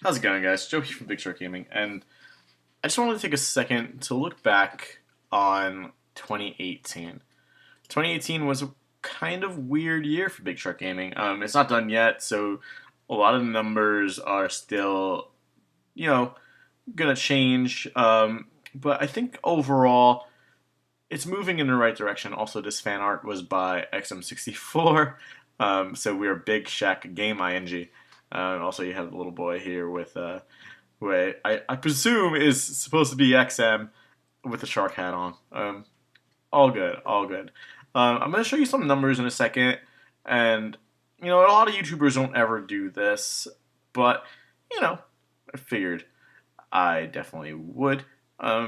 How's it going, guys? Joe here from Big Shark Gaming, and I just wanted to take a second to look back on 2018. 2018 was a kind of weird year for Big Shark Gaming. It's not done yet, so a lot of the numbers are still, you know, gonna change. But I think overall, it's moving in the right direction. Also, this fan art was by XM64, so we are Big Shack Game ING. Also, you have the little boy here with who I presume is supposed to be XM with the shark hat on. All good, all good. I'm going to show you some numbers in a second, and a lot of YouTubers don't ever do this, but I figured I definitely would,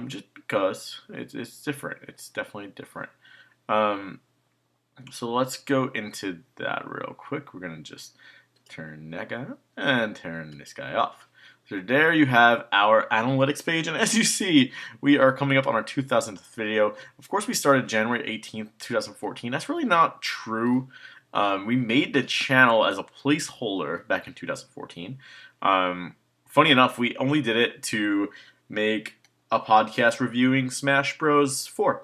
just because it's different. It's definitely different. Um, so let's go into that real quick. We're gonna just turn that guy on and turn this guy off. So there you have our analytics page, and as you see, we are coming up on our 2000th video. Of course, we started January 18th, 2014. That's really not true. We made the channel as a placeholder back in 2014. Funny enough, we only did it to make a podcast reviewing Smash Bros. 4.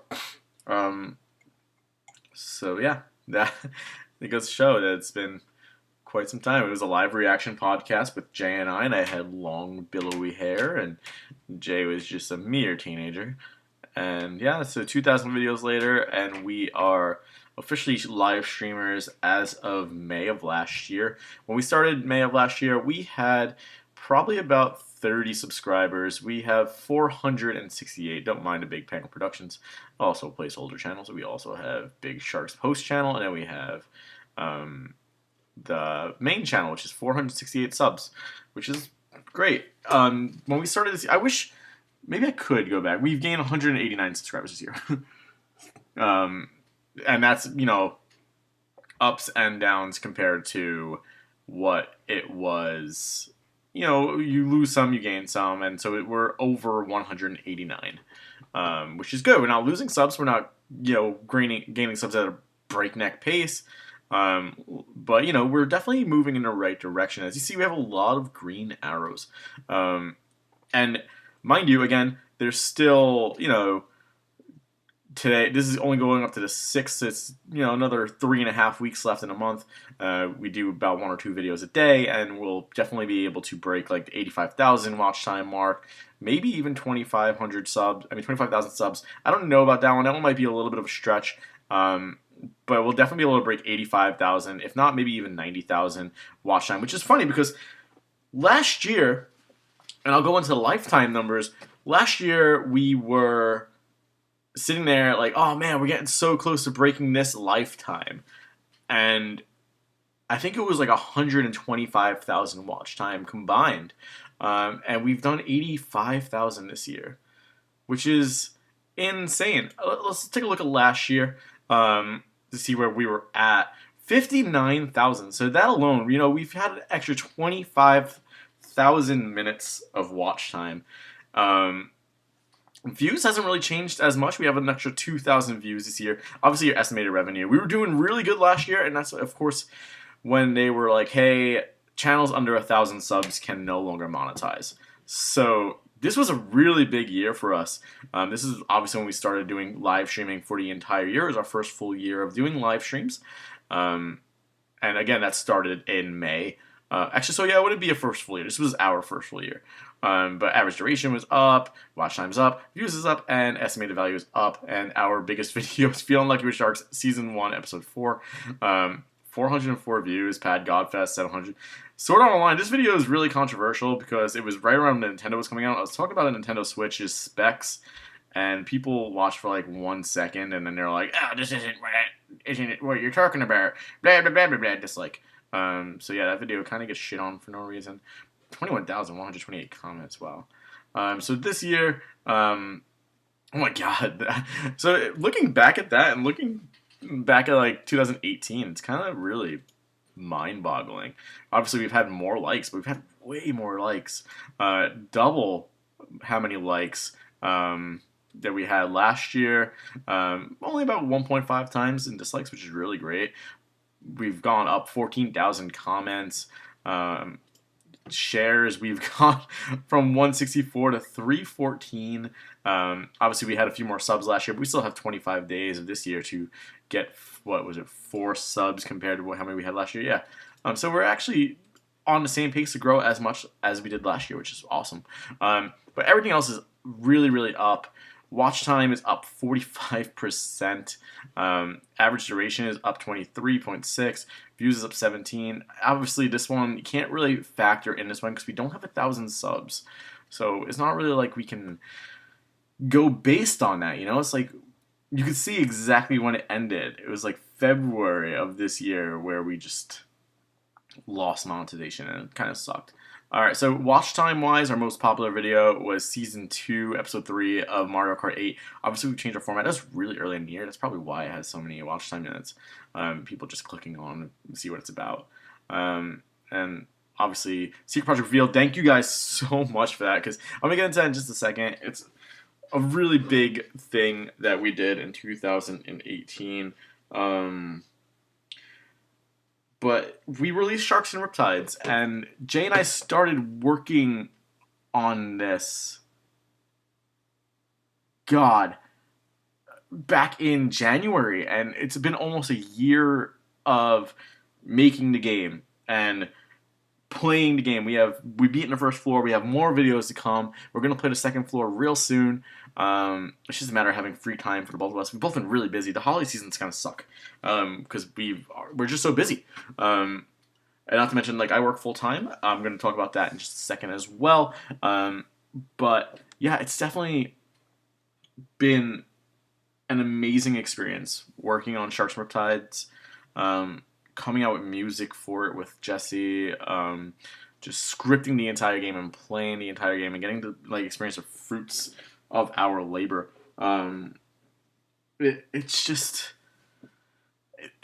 So yeah, that it goes to show that it's been quite some time. It was a live reaction podcast with Jay and I had long billowy hair, and Jay was just a mere teenager. And yeah, so 2,000 videos later, and we are officially live streamers as of May of last year. When we started May of last year, we had probably about 30 subscribers. We have 468. Don't mind the Big Panel Productions, also a placeholder channel. So we also have Big Shark's Post channel, and then we have the main channel, which is 468 subs, which is great. When we started this, I wish maybe I could go back. We've gained 189 subscribers this year. And that's, ups and downs compared to what it was. You lose some, you gain some, and so we're over 189, which is good. We're not losing subs. We're not, gaining subs at a breakneck pace. But we're definitely moving in the right direction. As you see, we have a lot of green arrows. And mind you, again, there's still, today, this is only going up to the 6th. It's, another 3.5 weeks left in a month. We do about 1 or 2 videos a day, and we'll definitely be able to break like the 85,000 watch time mark, maybe even 2,500 subs. 25,000 subs. I don't know about that one. That one might be a little bit of a stretch. But we'll definitely be able to break 85,000, if not maybe even 90,000 watch time, which is funny because last year, and I'll go into the lifetime numbers, last year we were sitting there like, oh man, we're getting so close to breaking this lifetime. And I think it was like 125,000 watch time combined. And we've done 85,000 this year, which is insane. Let's take a look at last year. To see where we were at. 59,000. So that alone, we've had an extra 25,000 minutes of watch time. Views hasn't really changed as much. We have an extra 2,000 views this year. Obviously, your estimated revenue. We were doing really good last year, and that's, of course, when they were like, hey, channels under 1,000 subs can no longer monetize. So this was a really big year for us. This is obviously when we started doing live streaming for the entire year. It was our first full year of doing live streams. And again, that started in May. Actually, so yeah, it wouldn't be a first full year. This was our first full year. But average duration was up, watch time's up, views is up, and estimated value is up. And our biggest video is Feeling Lucky with Sharks, Season 1, Episode 4. 404 views, Pad Godfest, 700. Sword Art Online, this video is really controversial because it was right around when Nintendo was coming out. I was talking about a Nintendo Switch's specs, and people watched for like 1 second, and then they're like, oh, this isn't what you're talking about, blah, blah, blah, blah, blah, just like, so yeah, that video kind of gets shit on for no reason. 21,128 comments, wow. So this year, oh my god, so looking back at that and looking back at like 2018, it's kind of really mind-boggling. Obviously, we've had more likes, but we've had way more likes. Double how many likes that we had last year. Only about 1.5 times in dislikes, which is really great. We've gone up 14,000 comments. shares. We've got from 164 to 314. Obviously, we had a few more subs last year, but we still have 25 days of this year to get, what was it, 4 subs compared to how many we had last year. Yeah. So we're actually on the same pace to grow as much as we did last year, which is awesome. But everything else is really, really up. Watch time is up 45%. Average duration is up 23.6. Views is up 17. Obviously, this one, you can't really factor in this one because we don't have 1,000 subs. So it's not really like we can go based on that, you know? It's like you can see exactly when it ended. It was like February of this year where we just lost monetization and it kind of sucked. Alright, so watch time wise, our most popular video was Season 2, Episode 3 of Mario Kart 8. Obviously, we changed our format. That was really early in the year. That's probably why it has so many watch time minutes. People just clicking on and see what it's about. And obviously, Secret Project Reveal, thank you guys so much for that, because I'm going to get into that in just a second. It's a really big thing that we did in 2018. But we released Sharks and Riptides, and Jay and I started working on this, back in January, and it's been almost a year of making the game and playing the game. We beaten the first floor. We have more videos to come. We're gonna play the second floor real soon. It's just a matter of having free time for the both of us. We've both been really busy. The holiday seasons kind of suck because we're just so busy. And not to mention, like, I work full time. I'm gonna talk about that in just a second as well. But yeah, it's definitely been an amazing experience working on Sharks and Riptides. Coming out with music for it with Jesse, just scripting the entire game and playing the entire game and getting to like experience the fruits of our labor. It's just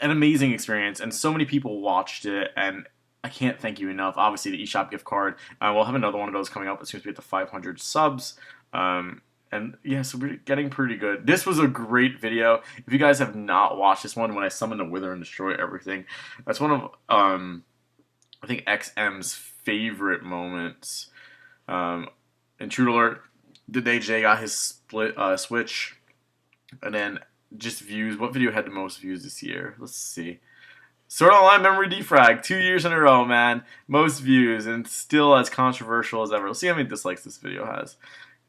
an amazing experience, and so many people watched it, and I can't thank you enough. Obviously, the eShop gift card. We'll have another one of those coming up as soon as we get to 500 subs. And yeah, so we're getting pretty good. This was a great video. If you guys have not watched this one, when I summon the Wither and destroy everything, that's one of I think XM's favorite moments. Intrude alert: the day Jay got his Switch, and then just views. What video had the most views this year? Let's see. Sword Online Memory Defrag, 2 years in a row, man. Most views, and still as controversial as ever. Let's see how many dislikes this video has.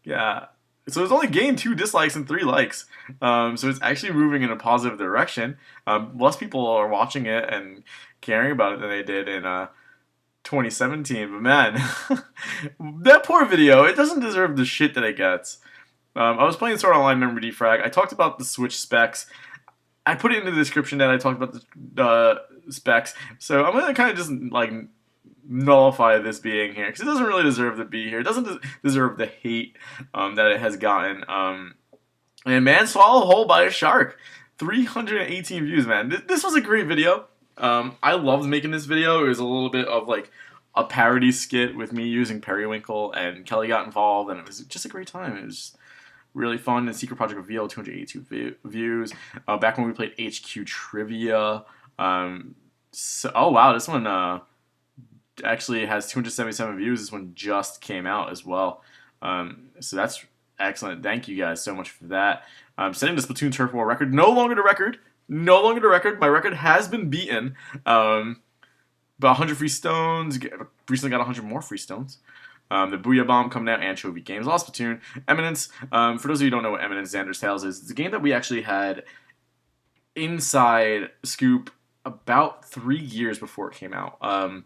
Yeah. So it's only gained 2 dislikes and 3 likes. So it's actually moving in a positive direction. Less people are watching it and caring about it than they did in 2017. But man, that poor video, it doesn't deserve the shit that it gets. I was playing Sword Online Memory Defrag. I talked about the Switch specs. I put it in the description that I talked about the specs. So I'm going to kind of just like nullify this being here because it doesn't really deserve to be here. It doesn't deserve the hate that it has gotten. And man, swallow whole by a shark. 318 views, man. This was a great video. I loved making this video. It was a little bit of like a parody skit with me using Periwinkle, and Kelly got involved, and it was just a great time. It was really fun. And Secret Project Reveal, 282 views. Back when we played HQ Trivia. Oh wow, this one actually has 277 views. This one just came out as well. So that's excellent. Thank you guys so much for that. Setting the Splatoon Turf War record. No longer the record. No longer the record. My record has been beaten. But 100 free stones. Recently got 100 more free stones. The Booyah Bomb coming out. Anchovy Games. Lost Splatoon. Eminence. For those of you who don't know what Eminence Xander's Tales is, it's a game that we actually had inside Scoop about 3 years before it came out.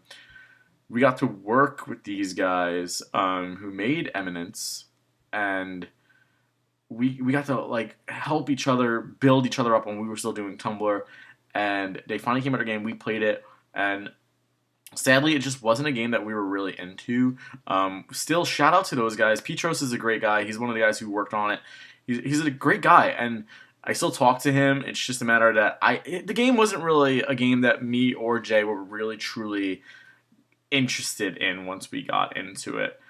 We got to work with these guys who made Eminence, and we got to like help each other build each other up when we were still doing Tumblr. And they finally came out with a game. We played it, and sadly, it just wasn't a game that we were really into. Still, shout out to those guys. Petros is a great guy. He's one of the guys who worked on it. He's a great guy, and I still talk to him. It's just a matter that the game wasn't really a game that me or Jay were really truly interested in once we got into it,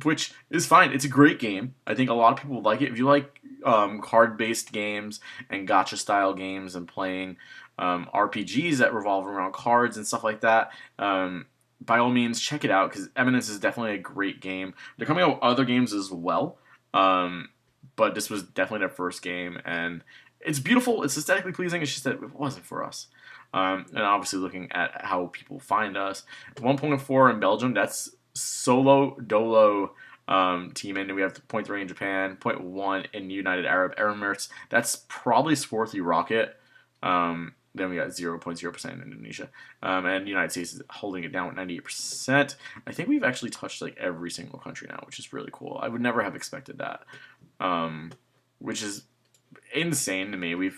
which is fine. It's a great game. I think a lot of people like it. If you like card-based games and gacha-style games and playing RPGs that revolve around cards and stuff like that, by all means, check it out because Eminence is definitely a great game. They're coming out with other games as well, but this was definitely their first game, and it's beautiful. It's aesthetically pleasing. It's just that it wasn't for us. And obviously, looking at how people find us, 1.4 in Belgium. That's solo dolo team, and we have 0.3 in Japan, 0.1 in United Arab Emirates. That's probably Swarthy Rocket. Then we got 0.0% in Indonesia. And the United States is holding it down with 98%. I think we've actually touched like every single country now, which is really cool. I would never have expected that, which is insane to me.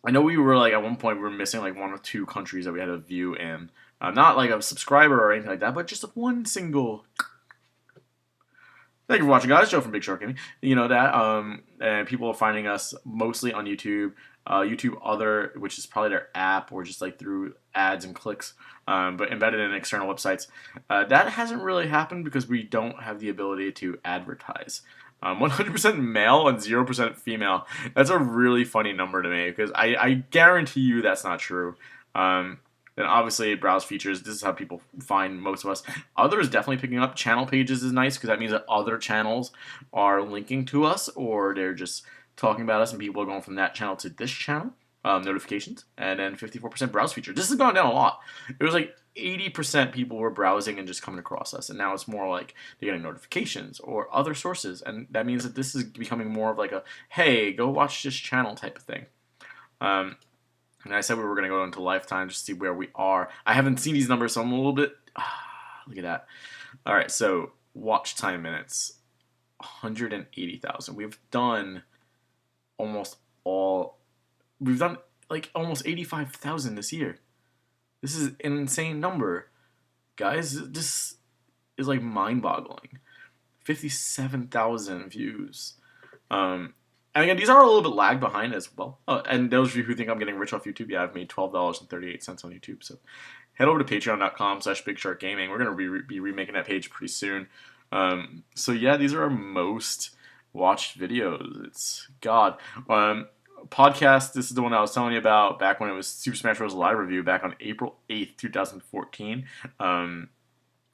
I know we were like at one point we were missing like 1 or 2 countries that we had a view in. Not like a subscriber or anything like that, but just one single. Thank you for watching, guys. Joe from Big Shark Gaming. You know that. And people are finding us mostly on YouTube. YouTube Other, which is probably their app, or just like through ads and clicks, but embedded in external websites. That hasn't really happened because we don't have the ability to advertise. 100% male and 0% female. That's a really funny number to me because I guarantee you that's not true. Then obviously browse features. This is how people find most of us. Others definitely picking up. Channel pages is nice because that means that other channels are linking to us, or they're just talking about us and people are going from that channel to this channel. Notifications. And then 54% browse feature. This has gone down a lot. It was like 80% people were browsing and just coming across us, and now it's more like they're getting notifications or other sources, and that means that this is becoming more of like a, hey, go watch this channel type of thing. And I said we were going to go into Lifetime just to see where we are. I haven't seen these numbers, so I'm a little bit... look at that. All right, so watch time minutes. 180,000. We've done almost all... We've done like almost 85,000 this year. This is an insane number. Guys, this is like mind-boggling. 57,000 views. And again, these are a little bit lag behind as well. And those of you who think I'm getting rich off YouTube, yeah, I've made $12.38 on YouTube. So head over to patreon.com/BigSharkGaming. We're going to be remaking that page pretty soon. So yeah, these are our most watched videos. It's God. Podcast, this is the one I was telling you about back when it was Super Smash Bros. Live Review back on April 8th, 2014.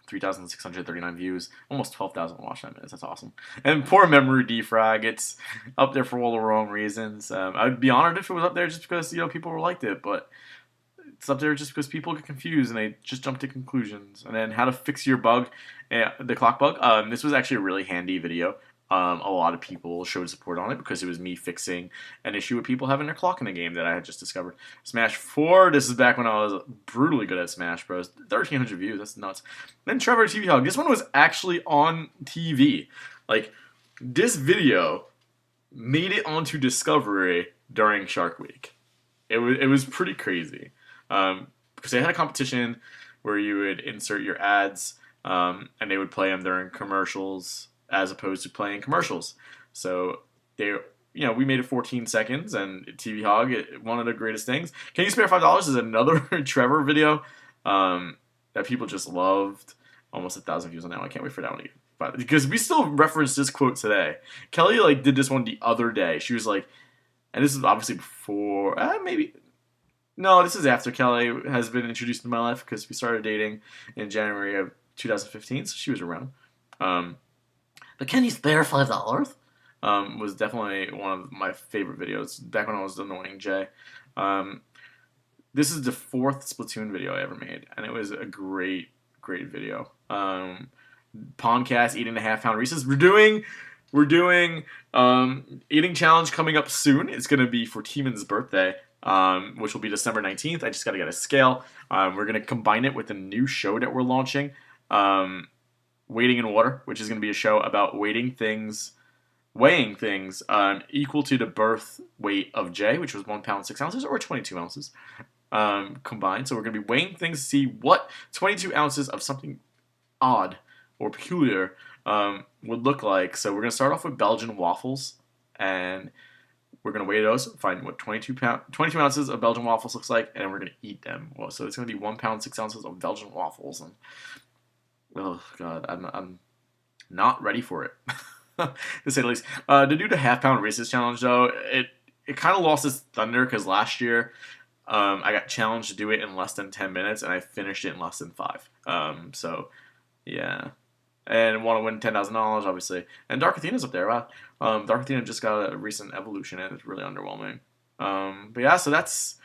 3,639 views, almost 12,000 watch time minutes. That's awesome. And poor memory defrag, it's up there for all the wrong reasons. I would be honored if it was up there just because people liked it, but it's up there just because people get confused and they just jump to conclusions. And then how to fix your bug, the clock bug. This was actually a really handy video. A lot of people showed support on it because it was me fixing an issue with people having their clock in the game that I had just discovered. Smash 4, this is back when I was brutally good at Smash Bros. 1,300 views, that's nuts. Then Trevor TV Hog, this one was actually on TV. Like, this video made it onto Discovery during Shark Week. It was pretty crazy. Because they had a competition where you would insert your ads, and they would play them during commercials, as opposed to playing commercials. So we made it 14 seconds, and TV Hog, one of the greatest things. Can You Spare $5 is another Trevor video that people just loved. Almost 1,000 views on that one. I can't wait for that one again. Because we still reference this quote today. Kelly did this one the other day. She was like, and this is obviously before, maybe. No, this is after Kelly has been introduced into my life because we started dating in January of 2015, so she was around. But Can You Spare $5? Was definitely one of my favorite videos back when I was annoying Jay. This is the 4th Splatoon video I ever made, and it was a great video. Pondcast, eating a half-pound Reese's. We're doing eating challenge coming up soon. It's going to be for Teeman's birthday, which will be December 19th. I just got to get a scale. We're going to combine it with a new show that we're launching. Weighting in Water, which is going to be a show about weighing things equal to the birth weight of Jay, which was 1 pound 6 ounces or 22 ounces combined. So we're going to be weighing things to see what 22 ounces of something odd or peculiar would look like. So we're going to start off with Belgian waffles, and we're going to weigh those, find what 22 ounces of Belgian waffles looks like, and then we're going to eat them. Well, so it's going to be 1 pound 6 ounces of Belgian waffles, and oh God, I'm not ready for it, to say the least. To do the half-pound Reese's challenge, though, it kind of lost its thunder because last year I got challenged to do it in less than 10 minutes, and I finished it in less than 5. So yeah, and want to win $10,000, obviously. And Dark Athena's up there. Wow. Dark Athena just got a recent evolution, and it's really underwhelming. But yeah, so that's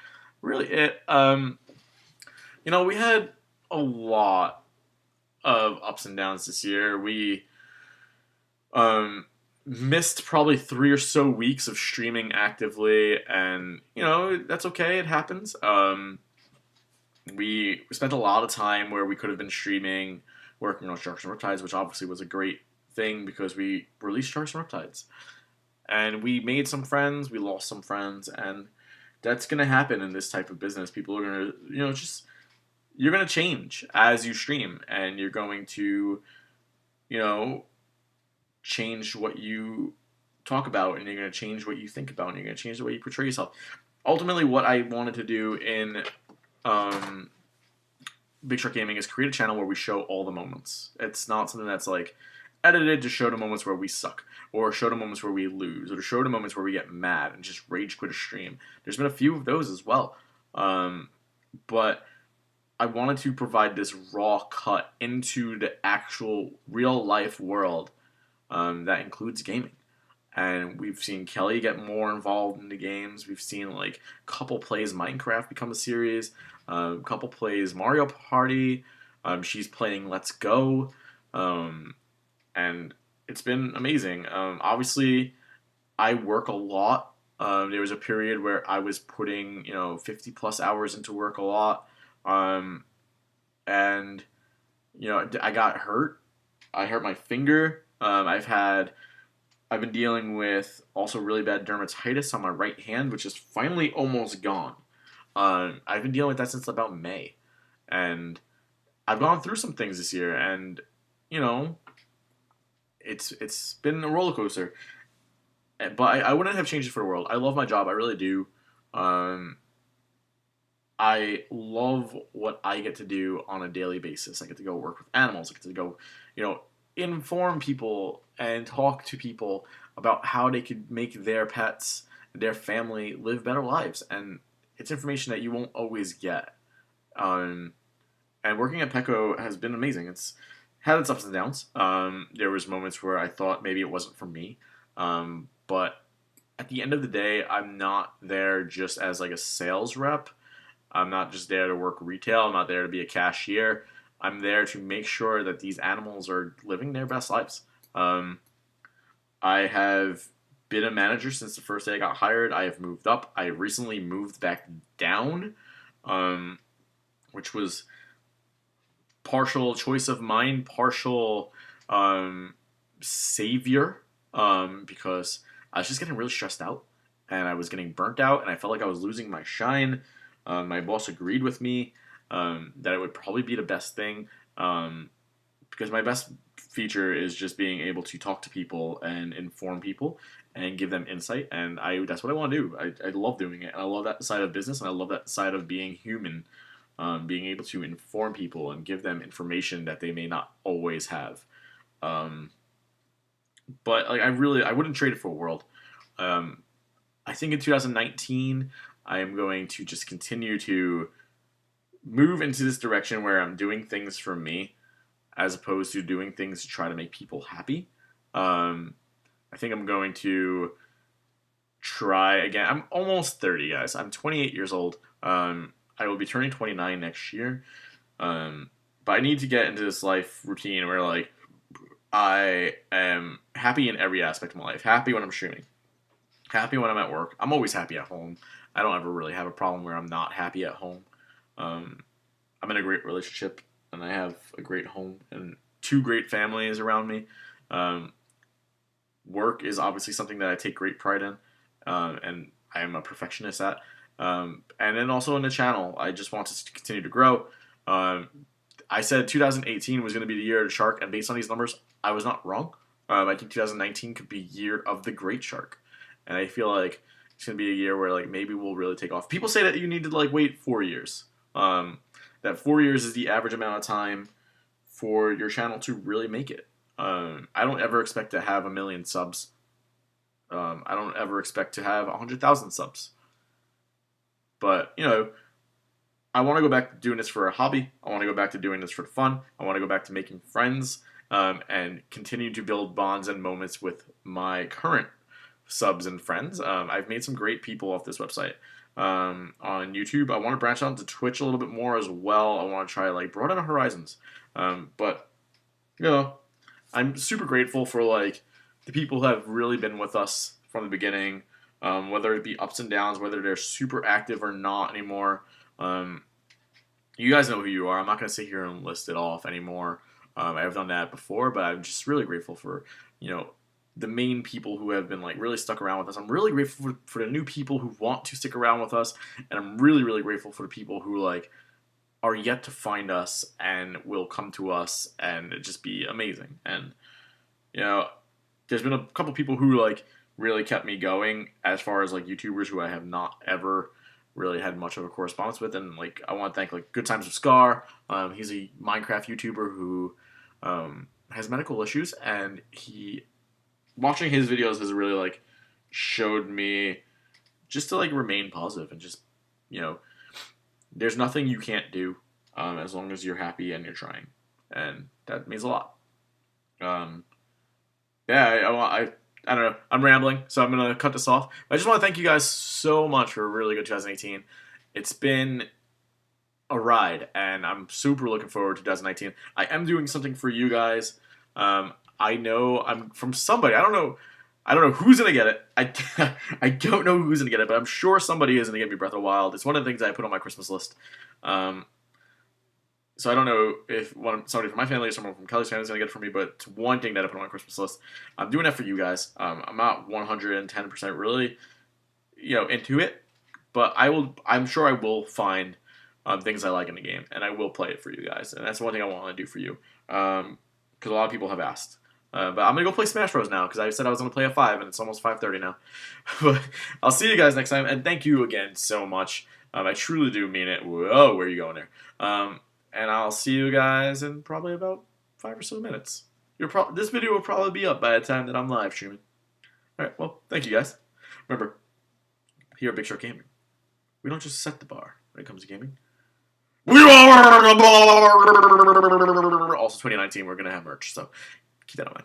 really it. We had a lot of ups and downs this year. We missed probably 3 or so weeks of streaming actively, and that's okay. It happens. We spent a lot of time where we could have been streaming, working on Sharks and Riptides, which obviously was a great thing because we released Sharks and Riptides, and we made some friends, we lost some friends, and that's gonna happen in this type of business. People are gonna, just you're gonna change as you stream, and you're going to, you know, change what you talk about, and you're going to change what you think about, and you're going to change the way you portray yourself. Ultimately, what I wanted to do in Big Shark Gaming is create a channel where we show all the moments. It's not something that's like edited to show the moments where we suck, or show the moments where we lose, or to show the moments where we get mad and just rage quit a stream. There's been a few of those as well. But I wanted to provide this raw cut into the actual real life world that includes gaming. And we've seen Kelly get more involved in the games. We've seen like couple plays Minecraft become a series. Couple plays Mario Party. She's playing Let's Go. And it's been amazing. Obviously, I work a lot. There was a period where I was putting 50 plus hours into work a lot. And I got hurt. I hurt my finger. I've been dealing with also really bad dermatitis on my right hand, which is finally almost gone. I've been dealing with that since about May, and I've gone through some things this year, and it's been a roller coaster. But I wouldn't have changed it for the world. I love my job, I really do. I love what I get to do on a daily basis. I get to go work with animals. I get to go, inform people and talk to people about how they could make their pets, their family live better lives. And it's information that you won't always get. And working at Petco has been amazing. It's had its ups and downs. There was moments where I thought maybe it wasn't for me. But at the end of the day, I'm not there just as like a sales rep. I'm not just there to work retail. I'm not there to be a cashier. I'm there to make sure that these animals are living their best lives. I have been a manager since the first day I got hired. I have moved up. I recently moved back down, which was partial choice of mine, partial savior, because I was just getting really stressed out, and I was getting burnt out, and I felt like I was losing my shine. My boss agreed with me that it would probably be the best thing, because my best feature is just being able to talk to people and inform people and give them insight, and that's what I want to do. I love doing it, and I love that side of business, and I love that side of being human, being able to inform people and give them information that they may not always have. But like I wouldn't trade it for a world. I think in 2019 I am going to just continue to move into this direction where I'm doing things for me as opposed to doing things to try to make people happy. I think I'm going to try again. I'm almost 30, guys. I'm 28 years old. I will be turning 29 next year. But I need to get into this life routine where like I am happy in every aspect of my life. Happy when I'm streaming. Happy when I'm at work. I'm always happy at home. I don't ever really have a problem where I'm not happy at home. I'm in a great relationship, and I have a great home and 2 great families around me. Work is obviously something that I take great pride in, and I am a perfectionist at. And then also in the channel, I just want to continue to grow. I said 2018 was going to be the year of the shark, and based on these numbers, I was not wrong. I think 2019 could be year of the great shark, and I feel like it's going to be a year where like maybe we'll really take off. People say that you need to like wait 4 years. That 4 years is the average amount of time for your channel to really make it. I don't ever expect to have 1 million subs. I don't ever expect to have 100,000 subs. But, you know, I want to go back to doing this for a hobby. I want to go back to doing this for fun. I want to go back to making friends and continue to build bonds and moments with my current subs and friends. I've made some great people off this website. On YouTube, I want to branch out to Twitch a little bit more as well. I want to try like broaden our horizons. But you know, I'm super grateful for like the people who have really been with us from the beginning. Whether it be ups and downs, whether they're super active or not anymore. You guys know who you are. I'm not going to sit here and list it off anymore. I've done that before, but I'm just really grateful for, you know, the main people who have been like really stuck around with us. I'm really grateful for the new people who want to stick around with us, and I'm really, really grateful for the people who like are yet to find us and will come to us and just be amazing. And you know, there's been a couple people who like really kept me going as far as like YouTubers who I have not ever really had much of a correspondence with, and like I want to thank like Good Times with Scar. He's a Minecraft YouTuber who has medical issues, and he watching his videos has really like showed me just to like remain positive and just, you know, there's nothing you can't do as long as you're happy and you're trying, and that means a lot. Yeah, I don't know. I'm rambling, so I'm gonna cut this off. But I just want to thank you guys so much for a really good 2018. It's been a ride, and I'm super looking forward to 2019. I am doing something for you guys. I know I'm from somebody. I don't know. I don't know who's gonna get it. I don't know who's gonna get it, but I'm sure somebody is gonna get me Breath of the Wild. It's one of the things I put on my Christmas list. So I don't know if somebody from my family or someone from Kelly's family is gonna get it for me, but it's one thing that I put on my Christmas list. I'm doing that for you guys. I'm not 110% really, you know, into it, but I will. I'm sure I will find things I like in the game, and I will play it for you guys. And that's one thing I want to do for you, because a lot of people have asked. But I'm gonna go play Smash Bros now because I said I was gonna play at 5, and it's almost 5:30 now. But I'll see you guys next time, and thank you again so much. I truly do mean it. Whoa, where are you going there? And I'll see you guys in probably about 5 or so minutes. This video will probably be up by the time that I'm live streaming. All right, well, thank you guys. Remember, here at Big Shark Gaming, we don't just set the bar when it comes to gaming. We are the bar! Also, 2019, we're gonna have merch, so keep that in mind.